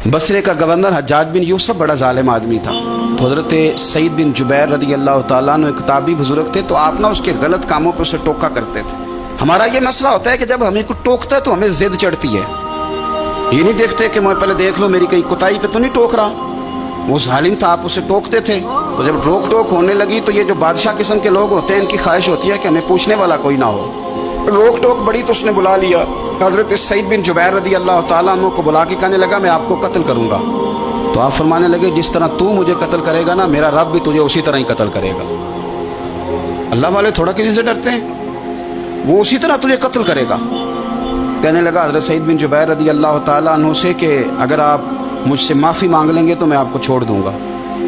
बसरे का गवर्नर हज्जाज बिन यूसुफ बड़ा जालिम आदमी था। तो हज़रत सईद बिन जुबैर रज़ी अल्लाह ताला अन्हु एक ताबी बुजुर्ग थे, तो आप ना उसके गलत कामों पर उसे टोका करते थे। हमारा ये मसला होता है कि जब हमें कुछ टोकता है तो हमें जिद चढ़ती है, ये नहीं देखते कि मैं पहले देख लो मेरी कहीं कुताई पे तो नहीं टोक रहा। वो जालिम था, आप उसे टोकते थे, तो जब रोक टोक होने लगी तो ये जो बादशाह किस्म के लोग होते हैं इनकी ख्वाहिश होती है कि हमें पूछने वाला कोई ना हो। रोक टोक बड़ी तो उसने बुला लिया हज़रत सईद बिन जुबैर रज़ी अल्लाह ताला अन्हु को, बुला के कहने लगा मैं आपको कत्ल करूँगा। तो आप फरमाने लगे जिस तरह तू मुझे कत्ल करेगा ना, मेरा रब भी तुझे उसी तरह ही कत्ल करेगा। अल्लाह वाले थोड़ा किसी से डरते हैं, वो उसी तरह तुझे कत्ल करेगा। कहने लगा हज़रत सईद बिन जुबैर रज़ी अल्लाह ताला अन्हु से कि अगर आप मुझसे माफ़ी मांग लेंगे तो मैं आपको छोड़ दूंगा।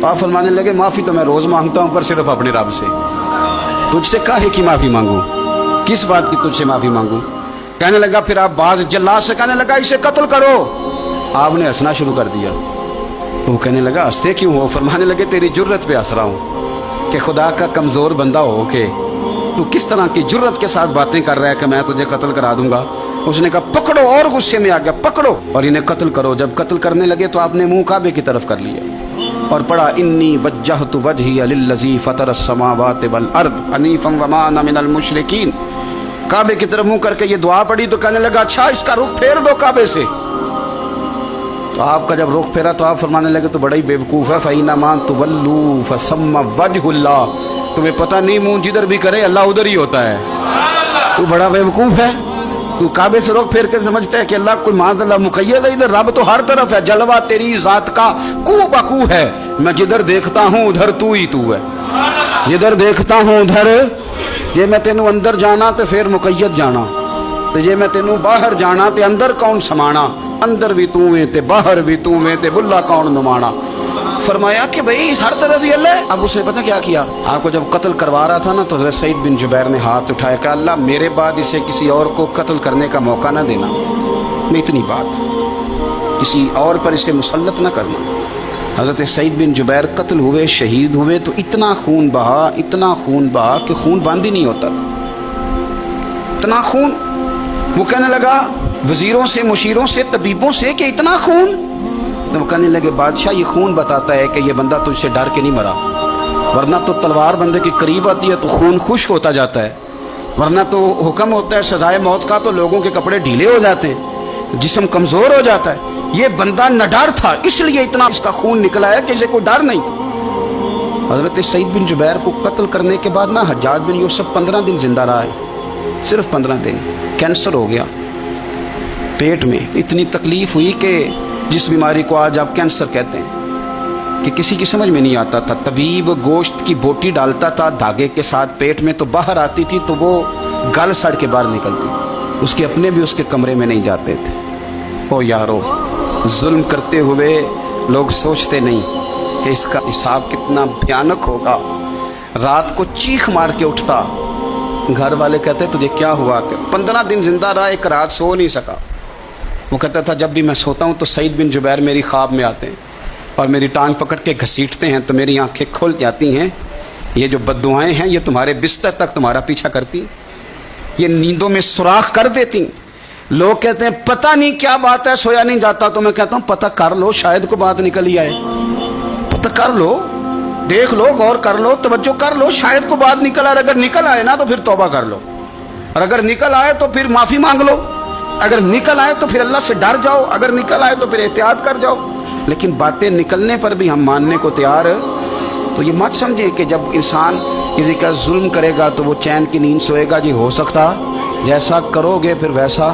आप फरमाने लगे माफ़ी तो मैं रोज़ मांगता हूँ, पर सिर्फ अपने रब से, तुझसे काहे की माफ़ी मांगूँ, किस बात की तुझसे माफ़ी मांगूँ। कहने लगा फिर आप बाज जल्लाद से कहने लगा इसे कत्ल करो। आपने हंसना शुरू कर दिया। तो वो कहने लगा हंसते क्यों हो। फरमाने लगे तेरी जुर्रत पे हंस रहा हूँ कि खुदा का कमज़ोर बंदा हो के तू किस तरह की जुर्रत के साथ बातें कर रहा है कि मैं तुझे कत्ल करा दूंगा। उसने कहा पकड़ो, और गुस्से में आ गया, पकड़ो और इन्हें कत्ल करो। जब कत्ल करने लगे तो आपने मुंह काबे की तरफ कर लिया और पढ़ा इन्नी वज्जहतु वजहिया लिल्लज़ी फ़तरस समावाति वल अर्द हनीफ़न वमा अना मिनल मुशरिकीन। काबे की तरफ मुंह करके ये दुआ पड़ी तो कहने लगा अच्छा इसका रुख फेर दो काबे से। तो आपका जब रुख फेरा तो आप फरमाने लगे तो बड़ा ही बेवकूफ़ है, फ़इन्नमा तुवल्लू फ़सम्मा वजहुल्लाह, तुम्हें पता नहीं मुंह जिधर भी करे अल्लाह उधर ही होता है। तू बड़ा बेवकूफ़ है, तू काबे से रुख फेर के समझता है कि अल्लाह कोई माज़अल्लाह मुक़य्यद है, इधर रब तो हर तरफ है। जलवा तेरी ज़ात का कू बकू है, मैं जिधर देखता हूँ उधर तू ही तू है, जिधर देखता हूँ उधर। जे मैं तेनू अंदर जाना तो फिर मुक़य्यद जाना, तो जे मैं तेनू बाहर जाना तो अंदर कौन समाना, अंदर भी तू है ते बाहर भी तू है ते बुल्ला कौन नुमाना। फरमाया कि भाई हर तरफ ही अल्लाह है। अब उसने पता क्या किया, आपको जब कत्ल करवा रहा था ना तो हज़रत सईद बिन जुबैर ने हाथ उठाया कि अल्लाह मेरे बाद इसे किसी और को कत्ल करने का मौका ना देना, मैं इतनी बात किसी और पर इसे मुसल्लत ना करना। हज़रत सईद बिन जुबैर कत्ल हुए, शहीद हुए तो इतना खून बहा, इतना खून बहा कि खून बंद ही नहीं होता, इतना खून। वो कहने लगा वजीरों से, मुशीरों से, तबीबों से कि इतना खून। तो वो कहने लगे बादशाह ये खून बताता है कि ये बंदा तुझसे डर के नहीं मरा, वरना तो तलवार बंदे के करीब आती है तो खून खुश्क होता जाता है, वरना तो हुक्म होता है सजाए मौत का तो लोगों के कपड़े ढीले हो जाते हैं, जिस्म कमज़ोर हो जाता है। ये बंदा न डर था इसलिए इतना इसका खून निकला है कि इसे कोई डर नहीं था। हज़रत सईद बिन जुबैर को कत्ल करने के बाद ना हज्जाज बिन यूसुफ 15 दिन जिंदा रहा है, सिर्फ 15 दिन। कैंसर हो गया पेट में, इतनी तकलीफ हुई कि जिस बीमारी को आज आप कैंसर कहते हैं कि किसी की समझ में नहीं आता था। तबीब गोश्त की बोटी डालता था धागे के साथ पेट में, तो बाहर आती थी तो वो गल सड़ के बाहर निकलती, उसके अपने भी उसके कमरे में नहीं जाते थे। ओ यारो, जुल्म करते हुए लोग सोचते नहीं कि इसका हिसाब कितना भयानक होगा। रात को चीख मार के उठता, घर वाले कहते तुझे क्या हुआ, 15 दिन जिंदा रहा, एक रात सो नहीं सका। वो कहता था जब भी मैं सोता हूँ तो सईद बिन जुबैर मेरी ख्वाब में आते हैं और मेरी टांग पकड़ के घसीटते हैं तो मेरी आंखें खुल जाती हैं। ये जो बद्दुआएं हैं ये तुम्हारे बिस्तर तक तुम्हारा पीछा करती, ये नींदों में सुराख कर देती। लोग कहते हैं पता नहीं क्या बात है सोया नहीं जाता, तो मैं कहता हूँ पता कर लो, शायद को बात निकल ही आए। पता कर लो, देख लो, गौर कर लो, तवज्जो कर लो, शायद को बात निकल आए। अगर निकल आए ना तो फिर तौबा कर लो, और अगर निकल आए तो फिर माफ़ी मांग लो, अगर निकल आए तो फिर अल्लाह से डर जाओ, अगर निकल आए तो फिर एहतियात कर जाओ। लेकिन बातें निकलने पर भी हम मानने को तैयार है। तो ये मत समझे कि जब इंसान किसी का जुल्म करेगा तो वो चैन की नींद सोएगा। जी हो सकता जैसा करोगे फिर वैसा